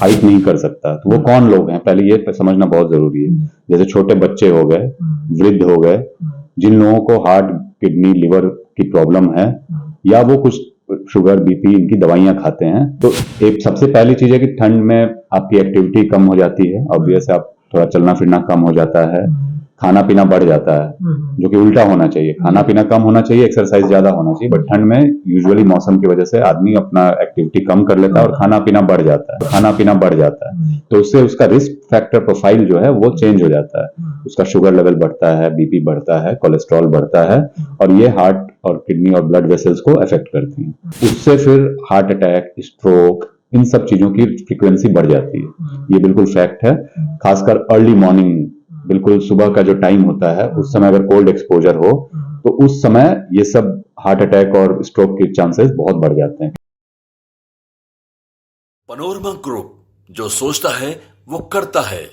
Fight नहीं कर सकता, तो वो कौन लोग हैं पहले ये समझना बहुत जरूरी है। जैसे छोटे बच्चे हो गए, वृद्ध हो गए, जिन लोगों को हार्ट, किडनी, लिवर की प्रॉब्लम है, या वो कुछ शुगर, बीपी इनकी दवाइयां खाते हैं, तो एक सबसे पहली चीज है कि ठंड में आपकी एक्टिविटी कम हो जाती है, ऑब्वियस आप थोड़ा चलना फिरना कम हो जाता है, खाना पीना बढ़ जाता है, जो कि उल्टा होना चाहिए। खाना पीना कम होना चाहिए, एक्सरसाइज ज्यादा होना चाहिए, बट ठंड में यूजुअली मौसम की वजह से आदमी अपना एक्टिविटी कम कर लेता है और खाना पीना बढ़ जाता है, तो उससे उसका रिस्क फैक्टर प्रोफाइल जो है वो चेंज हो जाता है। उसका शुगर लेवल बढ़ता है, बीपी बढ़ता है, कोलेस्ट्रॉल बढ़ता है, और ये हार्ट और किडनी और ब्लड वेसल्स को अफेक्ट करती हैं। उससे फिर हार्ट अटैक, स्ट्रोक, इन सब चीजों की फ्रीक्वेंसी बढ़ जाती है। ये बिल्कुल फैक्ट है। खासकर अर्ली मॉर्निंग, बिल्कुल सुबह का जो टाइम होता है, उस समय अगर कोल्ड एक्सपोजर हो तो उस समय ये सब हार्ट अटैक और स्ट्रोक के चांसेस बहुत बढ़ जाते हैं। पनोरमा ग्रुप, जो सोचता है वो करता है।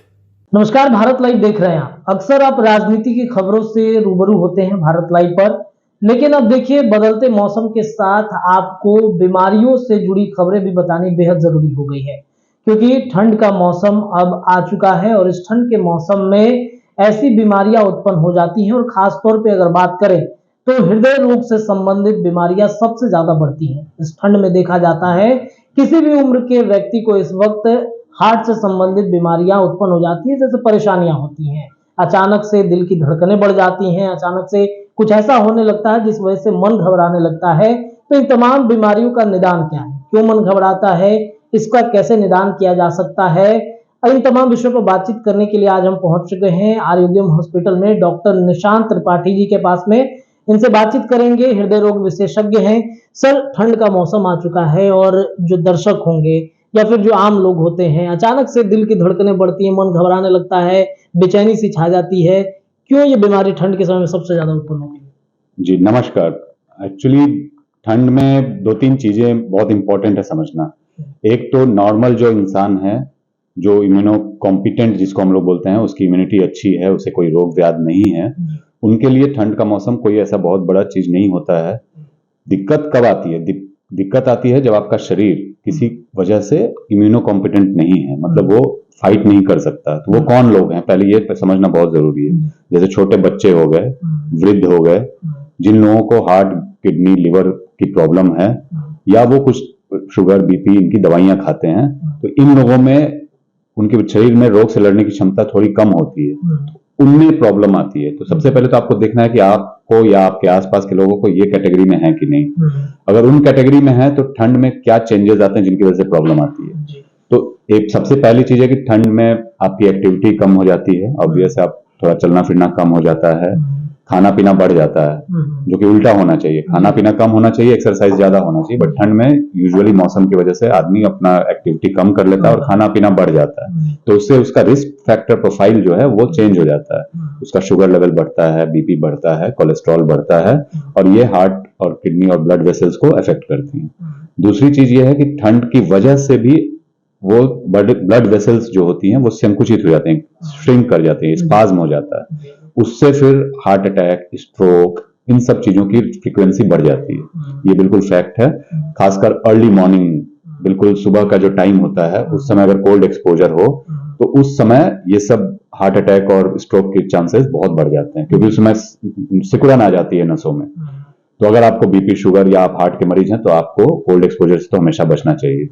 नमस्कार, भारत लाइव देख रहे हैं आप। अक्सर आप राजनीति की खबरों से रूबरू होते हैं भारत लाइव पर, लेकिन अब देखिए बदलते मौसम के साथ आपको बीमारियों से जुड़ी खबरें भी बतानी बेहद जरूरी हो गई है, क्योंकि ठंड का मौसम अब आ चुका है और इस ठंड के मौसम में ऐसी बीमारियां उत्पन्न हो जाती हैं, और खास तौर पे अगर बात करें तो हृदय रोग से संबंधित बीमारियां सबसे ज्यादा बढ़ती हैं। इस ठंड में देखा जाता है किसी भी उम्र के व्यक्ति को इस वक्त हार्ट से संबंधित बीमारियां उत्पन्न हो जाती है, जैसे परेशानियां होती हैं, अचानक से दिल की धड़कनें बढ़ जाती हैं, अचानक से कुछ ऐसा होने लगता है जिस वजह से मन घबराने लगता है। तो इन तमाम बीमारियों का निदान क्या है, क्यों मन घबराता है, इसका कैसे निदान किया जा सकता है, इन तमाम विषयों पर बातचीत करने के लिए आज हम पहुंच चुके हैं आरोग्यम हॉस्पिटल में डॉक्टर निशांत त्रिपाठी जी के पास में। इनसे बातचीत करेंगे, हृदय रोग विशेषज्ञ हैं। सर, ठंड का मौसम आ चुका है और जो दर्शक होंगे या फिर जो आम लोग होते हैं, अचानक से दिल की धड़कनें बढ़ती हैं, मन घबराने लगता है, बेचैनी सी छा जाती है, क्यों ये बीमारी ठंड के समय में सबसे ज्यादा उत्पन्न होती है? जी नमस्कार। एक्चुअली ठंड में दो तीन चीजें बहुत इंपॉर्टेंट है समझना। एक तो नॉर्मल जो इंसान है, जो इम्यूनो कॉम्पिटेंट जिसको हम लोग बोलते हैं, उसकी इम्यूनिटी अच्छी है, उसे कोई रोग व्याध नहीं है, उनके लिए ठंड का मौसम कोई ऐसा बहुत बड़ा चीज नहीं होता है। दिक्कत कब आती है? दिक्कत आती है जब आपका शरीर किसी वजह से इम्यूनो कॉम्पिटेंट नहीं है, मतलब वो फाइट नहीं कर सकता, तो वो कौन लोग हैं पहले ये समझना बहुत जरूरी है। जैसे छोटे बच्चे हो गए, वृद्ध हो गए, जिन लोगों को हार्ट, किडनी, लिवर की प्रॉब्लम है, या वो कुछ शुगर, बीपी इनकी दवाइयां खाते हैं, तो इन लोगों में उनके शरीर में रोग से लड़ने की क्षमता थोड़ी कम होती है, उनमें प्रॉब्लम आती है। तो सबसे पहले तो आपको देखना है कि आपको या आपके आसपास के लोगों को ये कैटेगरी में है कि नहीं। अगर उन कैटेगरी में है तो ठंड में क्या चेंजेस आते हैं जिनकी वजह से प्रॉब्लम आती है। तो एक सबसे पहली चीज है कि ठंड में आपकी एक्टिविटी कम हो जाती है, ऑब्वियस आप थोड़ा चलना फिरना कम हो जाता है, खाना पीना बढ़ जाता है, जो कि उल्टा होना चाहिए। खाना पीना कम होना चाहिए, एक्सरसाइज ज्यादा होना चाहिए, बट ठंड में यूजुअली मौसम की वजह से आदमी अपना एक्टिविटी कम कर लेता है और खाना पीना बढ़ जाता है, तो उससे उसका रिस्क फैक्टर प्रोफाइल जो है वो चेंज हो जाता है। उसका शुगर लेवल बढ़ता है, बीपी बढ़ता है, कोलेस्ट्रॉल बढ़ता है, और ये हार्ट और किडनी और ब्लड वेसल्स को अफेक्ट करती हैं। दूसरी चीज ये है कि ठंड की वजह से भी वो ब्लड वेसल्स जो होती हैं वो संकुचित हो जाते हैं, श्रिंक कर जाते हैं, स्पाज्म हो जाता है, उससे फिर हार्ट अटैक, स्ट्रोक, इन सब चीजों की फ्रीक्वेंसी बढ़ जाती है। ये बिल्कुल फैक्ट है। खासकर अर्ली मॉर्निंग, बिल्कुल सुबह का जो टाइम होता है, उस समय अगर कोल्ड एक्सपोजर हो तो उस समय ये सब हार्ट अटैक और स्ट्रोक के चांसेस बहुत बढ़ जाते हैं, क्योंकि उस समय सिकुड़न आ जाती है नसों में। तो अगर आपको बीपी, शुगर या आप हार्ट के मरीज हैं तो आपको कोल्ड एक्सपोजर से तो हमेशा बचना चाहिए।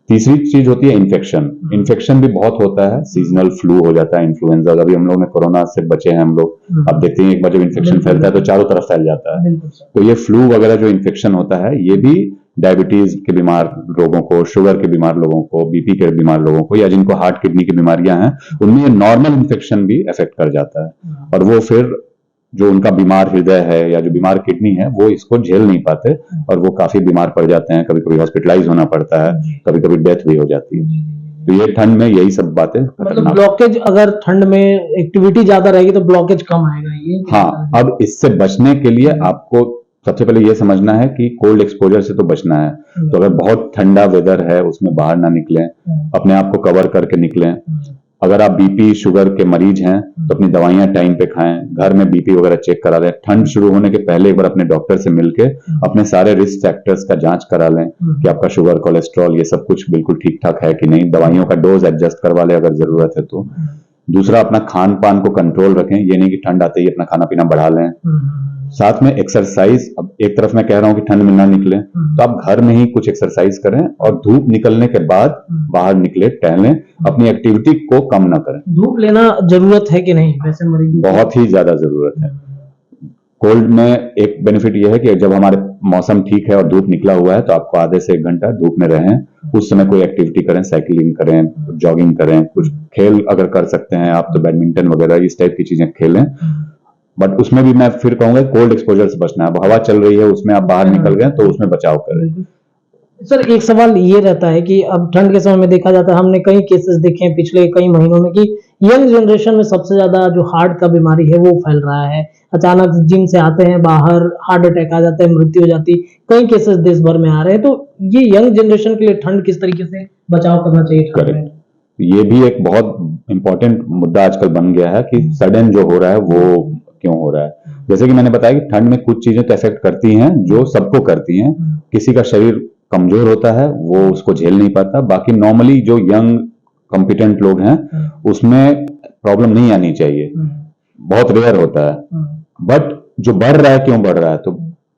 तीसरी चीज होती है इन्फेक्शन भी बहुत होता है, सीजनल फ्लू हो जाता है, इन्फ्लुएंजा। अभी हम लोग ने कोरोना से बचे हैं हम लोग, अब देखते हैं एक बार जब इन्फेक्शन फैलता है तो चारों तरफ फैल जाता है। तो ये फ्लू वगैरह जो इन्फेक्शन होता है, ये भी डायबिटीज के बीमार लोगों को, शुगर के बीमार लोगों को, बीपी के बीमार लोगों को, या जिनको हार्ट किडनी की बीमारियां हैं, उनमें नॉर्मल इन्फेक्शन भी अफेक्ट कर जाता है, और वो फिर जो उनका बीमार हृदय है या जो बीमार किडनी है वो इसको झेल नहीं पाते और वो काफी बीमार पड़ जाते हैं, कभी कभी हॉस्पिटलाइज होना पड़ता है, कभी कभी डेथ भी हो जाती है। तो ये ठंड में यही सब बातें मतलब ब्लॉकेज, अगर ठंड में एक्टिविटी ज्यादा रहेगी तो ब्लॉकेज कम आएगा ये। हाँ, अब इससे बचने के लिए आपको सबसे पहले ये समझना है कि कोल्ड एक्सपोजर से तो बचना है। तो अगर बहुत ठंडा वेदर है उसमें बाहर ना निकलें, अपने आप को कवर करके निकलें, अगर आप बीपी शुगर के मरीज हैं तो अपनी दवाइयां टाइम पे खाएं, घर में बीपी वगैरह चेक करा लें, ठंड शुरू होने के पहले एक बार अपने डॉक्टर से मिलके अपने सारे रिस्क फैक्टर्स का जांच करा लें कि आपका शुगर कोलेस्ट्रॉल ये सब कुछ बिल्कुल ठीक ठाक है कि नहीं, दवाइयों का डोज एडजस्ट करवा लें अगर जरूरत है तो। दूसरा, अपना खान पान को कंट्रोल रखें, ये नहीं कि ठंड आते ही अपना खाना पीना बढ़ा लें। साथ में एक्सरसाइज, अब एक तरफ मैं कह रहा हूं कि ठंड में ना निकले तो आप घर में ही कुछ एक्सरसाइज करें और धूप निकलने के बाद बाहर निकले, टहलें, अपनी एक्टिविटी को कम ना करें। धूप लेना जरूरत है कि नहीं वैसे मरीजों को? बहुत ही ज्यादा जरूरत है। कोल्ड में एक बेनिफिट यह है कि जब हमारे मौसम ठीक है और धूप निकला हुआ है तो आपको आधे से 1 घंटा धूप में रहें, उस समय कोई एक्टिविटी करें, साइकिलिंग करें, जॉगिंग करें, कुछ खेल अगर कर सकते हैं आप तो बैडमिंटन वगैरह इस टाइप की चीजें खेलें। बट उसमें भी मैं फिर कहूंगा कोल्ड एक्सपोजर से बचना है। अब हवा चल रही है उसमें आप बाहर निकल गए तो उसमें बचाव करें। सर एक सवाल ये रहता है कि अब ठंड के समय में देखा जाता है, हमने कई केसेस देखे हैं पिछले कई महीनों में कि यंग जनरेशन में सबसे ज्यादा जो हार्ट का बीमारी है वो फैल रहा है। अचानक जिम से आते हैं बाहर, हार्ट अटैक आ जाता है, मृत्यु हो जाती है, कई केसेस देश भर में आ रहे हैं। तो ये यंग जनरेशन के लिए ठंड किस तरीके से बचाव करना चाहिए? करेक्ट, ये भी एक बहुत इंपॉर्टेंट मुद्दा आजकल बन गया है कि सडन जो हो रहा है वो क्यों हो रहा है। जैसे कि मैंने बताया कि ठंड में कुछ चीजें तो इफेक्ट करती हैं जो सबको करती हैं। किसी का शरीर कमजोर होता है, वो उसको झेल नहीं पाता। बाकी नॉर्मली जो यंग कॉम्पिटेंट लोग हैं उसमें प्रॉब्लम नहीं आनी चाहिए, बहुत रेयर होता है। बट जो बढ़ रहा है, क्यों बढ़ रहा है, तो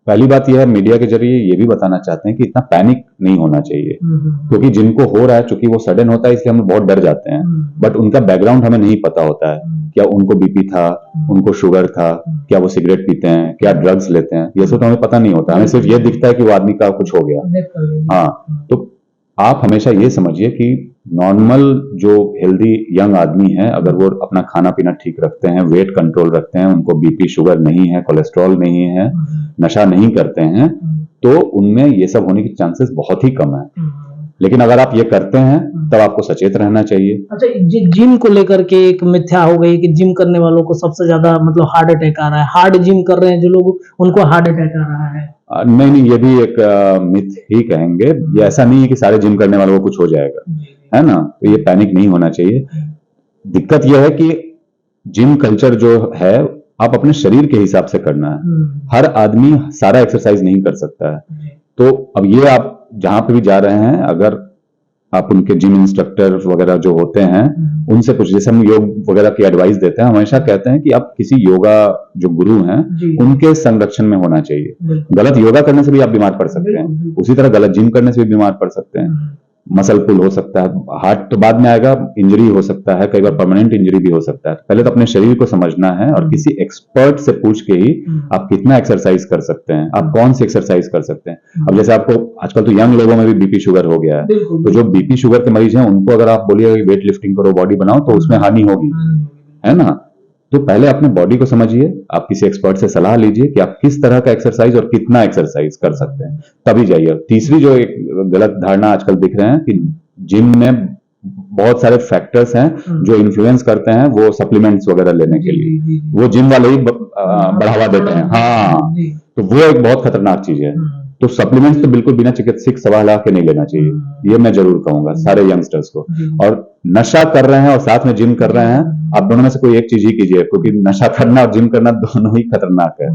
पहली बात यह है, मीडिया के जरिए ये भी बताना चाहते हैं कि इतना पैनिक नहीं होना चाहिए, क्योंकि जिनको हो रहा है, चूंकि वो सडन होता है इसलिए हम बहुत डर जाते हैं। बट उनका बैकग्राउंड हमें नहीं पता होता है, क्या उनको बीपी था, उनको शुगर था, क्या वो सिगरेट पीते हैं, क्या ड्रग्स लेते हैं, ये सब तो हमें पता नहीं होता। हमें सिर्फ ये दिखता है कि वो आदमी का कुछ हो गया। हाँ, तो आप हमेशा ये समझिए कि नॉर्मल जो हेल्दी यंग आदमी है, अगर वो अपना खाना पीना ठीक रखते हैं, वेट कंट्रोल रखते हैं, उनको बीपी शुगर नहीं है, कोलेस्ट्रॉल नहीं है, नशा नहीं करते हैं, तो उनमें ये सब होने की चांसेस बहुत ही कम है। लेकिन अगर आप ये करते हैं तब आपको सचेत रहना चाहिए। अच्छा, जिम को लेकर के एक मिथ्या हो गई कि जिम करने वालों को सबसे ज्यादा मतलब हार्ट अटैक आ रहा है। हार्ड जिम कर रहे हैं जो लोग, उनको हार्ट अटैक आ रहा है। नहीं, ये भी एक मिथ ही कहेंगे। ये ऐसा नहीं है कि सारे जिम करने वालों को कुछ हो जाएगा, है ना। तो ये पैनिक नहीं होना चाहिए। दिक्कत यह है कि जिम कल्चर जो है आप अपने शरीर के हिसाब से करना है। हर आदमी सारा एक्सरसाइज नहीं कर सकता है। तो अब ये आप जहां पे भी जा रहे हैं, अगर आप उनके जिम इंस्ट्रक्टर वगैरह जो होते हैं उनसे कुछ, जैसे हम योग वगैरह की एडवाइस देते हैं, हमेशा कहते हैं कि आप किसी योगा जो गुरु हैं उनके संरक्षण में होना चाहिए। गलत योगा करने से भी आप बीमार पड़ सकते हैं, उसी तरह गलत जिम करने से भी बीमार पड़ सकते हैं। मसल पुल हो सकता है, हार्ट तो बाद में आएगा, इंजरी हो सकता है, कई बार परमानेंट इंजरी भी हो सकता है। पहले तो अपने शरीर को समझना है और किसी एक्सपर्ट से पूछ के ही आप कितना एक्सरसाइज कर सकते हैं, आप कौन सी एक्सरसाइज कर सकते हैं। अब जैसे आपको आजकल तो यंग लोगों में भी बीपी शुगर हो गया है, तो जो बीपी शुगर के मरीज हैं उनको अगर आप बोलिएगा कि वेट लिफ्टिंग करो, बॉडी बनाओ, तो उसमें हानि होगी, है ना। तो पहले अपने बॉडी को समझिए, आप किसी एक्सपर्ट से सलाह लीजिए कि आप किस तरह का एक्सरसाइज और कितना एक्सरसाइज कर सकते हैं, तभी जाइए। तीसरी जो एक गलत धारणा आजकल दिख रहे हैं कि जिम में बहुत सारे फैक्टर्स हैं जो इन्फ्लुएंस करते हैं वो सप्लीमेंट्स वगैरह लेने के लिए, वो जिम वाले ही बढ़ावा देते हैं। हाँ, तो वो एक बहुत खतरनाक चीज है। तो सप्लीमेंट्स तो बिल्कुल बिना चिकित्सक सलाह के नहीं लेना चाहिए, ये मैं जरूर कहूंगा सारे यंगस्टर्स को। और नशा कर रहे हैं और साथ में जिम कर रहे हैं, आप दोनों में से कोई एक चीज ही कीजिए, क्योंकि नशा करना और जिम करना दोनों ही खतरनाक है।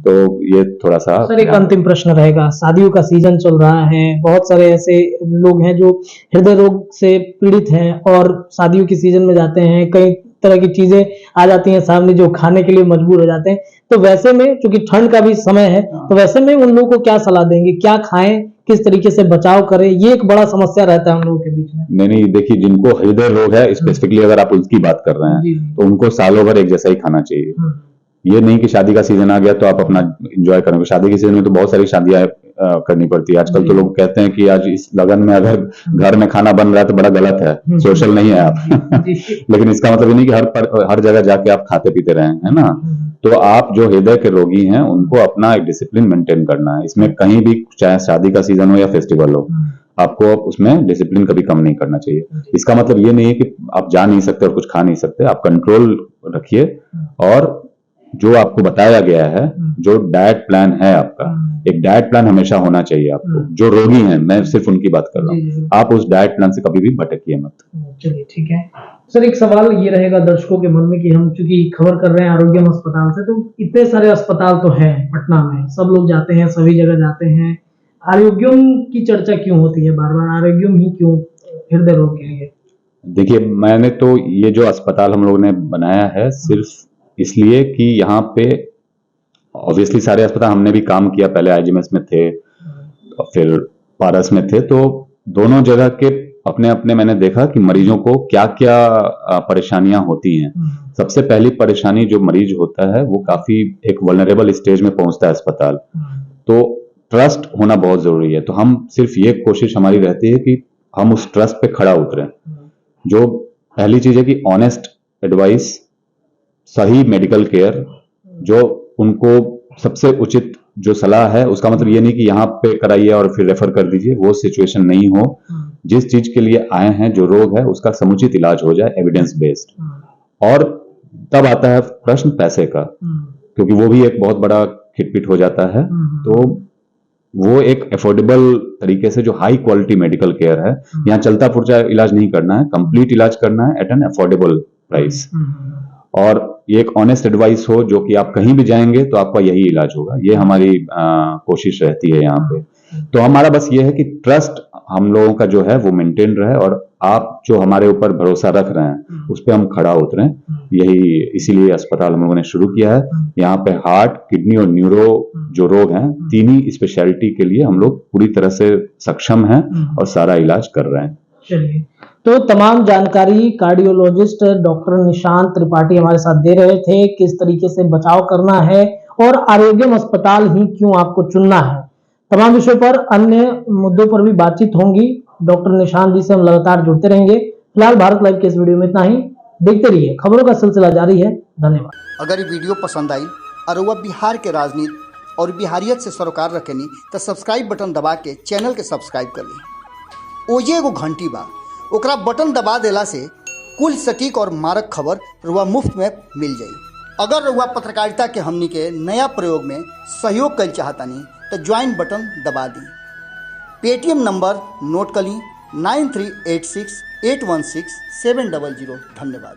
तो ये थोड़ा सा। सर एक अंतिम प्रश्न रहेगा, शादियों का सीजन चल रहा है, बहुत सारे ऐसे लोग हैं जो हृदय रोग से पीड़ित हैं और शादियों के सीजन में जाते हैं, कई तरह की चीजें आ जाती हैं सामने जो खाने के लिए मजबूर हो जाते हैं। तो वैसे में चूंकि ठंड का भी समय है, तो वैसे में उन लोगों को क्या सलाह देंगे, क्या खाएं, किस तरीके से बचाव करें? ये एक बड़ा समस्या रहता है हम लोगों के बीच में। नहीं, देखिए, जिनको हृदय रोग है स्पेसिफिकली अगर आप उसकी बात कर रहे हैं तो उनको सालों भर एक जैसा ही खाना चाहिए। ये नहीं कि शादी का सीजन आ गया तो आप अपना एंजॉय करोगे। शादी के सीजन में तो बहुत सारी शादियां करनी पड़ती है। आजकल तो लोग कहते हैं कि आज इस लगन में अगर घर में खाना बन रहा है तो बड़ा गलत है, सोशल नहीं है आप। लेकिन इसका मतलब ये नहीं कि हर जगह जाके आप खाते पीते रहें, है ना। तो आप जो हृदय के रोगी हैं उनको अपना एक डिसिप्लिन मेंटेन करना है। इसमें कहीं भी, चाहे शादी का सीजन हो या फेस्टिवल हो, आपको उसमें डिसिप्लिन कभी कम नहीं करना चाहिए। इसका मतलब ये नहीं है कि आप जा नहीं सकते और कुछ खा नहीं सकते। आप कंट्रोल रखिए और जो आपको बताया गया है, जो डाइट प्लान है आपका, एक डाइट प्लान हमेशा होना चाहिए आपको। जो रोगी हैं, मैं सिर्फ उनकी बात कर रहा हूँ, आप उस डाइट प्लान से कभी भी भटकिए मत। चलिए ठीक है सर, एक सवाल ये रहेगा दर्शकों के मन में कि हम चूंकि खबर कर रहे हैं आरोग्यम अस्पताल से, तो इतने सारे अस्पताल तो हैं पटना में, सब लोग जाते हैं, सभी जगह जाते हैं, आरोग्यम की चर्चा क्यों होती है बार बार, आरोग्यम ही क्यों हृदय रोग के लिए? देखिए, मैंने तो ये जो अस्पताल हम लोगों ने बनाया है सिर्फ इसलिए कि यहाँ पे ऑब्वियसली सारे अस्पताल हमने भी काम किया, पहले आईजीएमएस में थे और फिर पारस में थे, तो दोनों जगह के अपने अपने मैंने देखा कि मरीजों को क्या क्या परेशानियां होती हैं। सबसे पहली परेशानी जो मरीज होता है वो काफी एक वल्नरेबल स्टेज में पहुंचता है अस्पताल, तो ट्रस्ट होना बहुत जरूरी है। तो हम सिर्फ ये कोशिश हमारी रहती है कि हम उस ट्रस्ट पे खड़ा उतरें। जो पहली चीज है कि ऑनेस्ट एडवाइस, सही मेडिकल केयर, जो उनको सबसे उचित जो सलाह है, उसका मतलब ये नहीं कि यहाँ पे कराइए और फिर रेफर कर दीजिए, वो सिचुएशन नहीं हो। जिस चीज के लिए आए हैं, जो रोग है, उसका समुचित इलाज हो जाए, एविडेंस बेस्ड। और तब आता है प्रश्न पैसे का, क्योंकि वो भी एक बहुत बड़ा खिटपिट हो जाता है। तो वो एक अफोर्डेबल तरीके से जो हाई क्वालिटी मेडिकल केयर है, यहाँ चलता फुर्चा इलाज नहीं करना है, कंप्लीट इलाज करना है एट एन अफोर्डेबल प्राइस। और ये एक ऑनेस्ट एडवाइस हो, जो कि आप कहीं भी जाएंगे तो आपका यही इलाज होगा, ये हमारी कोशिश रहती है यहाँ पे। तो हमारा बस ये है कि ट्रस्ट हम लोगों का जो है वो मेंटेन रहे, और आप जो हमारे ऊपर भरोसा रख रहे हैं उस पर हम खड़ा उतरें। यही इसीलिए अस्पताल हम लोगों ने शुरू किया है। यहाँ पे हार्ट, किडनी और न्यूरो जो रोग हैं, तीन ही स्पेशलिटी के लिए हम लोग पूरी तरह से सक्षम हैं और सारा इलाज कर रहे हैं। चलिए, तो तमाम जानकारी कार्डियोलॉजिस्ट डॉक्टर निशांत त्रिपाठी हमारे साथ दे रहे थे, किस तरीके से बचाव करना है और आरोग्यम अस्पताल ही क्यों आपको चुनना है। तमाम विषयों पर, अन्य मुद्दों पर भी बातचीत होंगी। डॉक्टर निशांत जी से हम लगातार जुड़ते रहेंगे। फिलहाल भारत लाइव के इस वीडियो में इतना ही। देखते रहिए, खबरों का सिलसिला जारी है। धन्यवाद। अगर ये वीडियो पसंद आई और वह बिहार के राजनीति और बिहारियत से सरोकार रखेनी तो सब्सक्राइब बटन दबा के चैनल के सब्सक्राइब कर ली। ओजे एगो घंटी बा, ओकरा बटन दबा देला से कुल सटीक और मारक खबर रुआ मुफ्त में मिल जाई। अगर रुआ पत्रकारिता के हमनी के नया प्रयोग में सहयोग कर चाहतानी तो ज्वाइन बटन दबा दी। पेटीएम नंबर नोट कर ली 9386816700। धन्यवाद।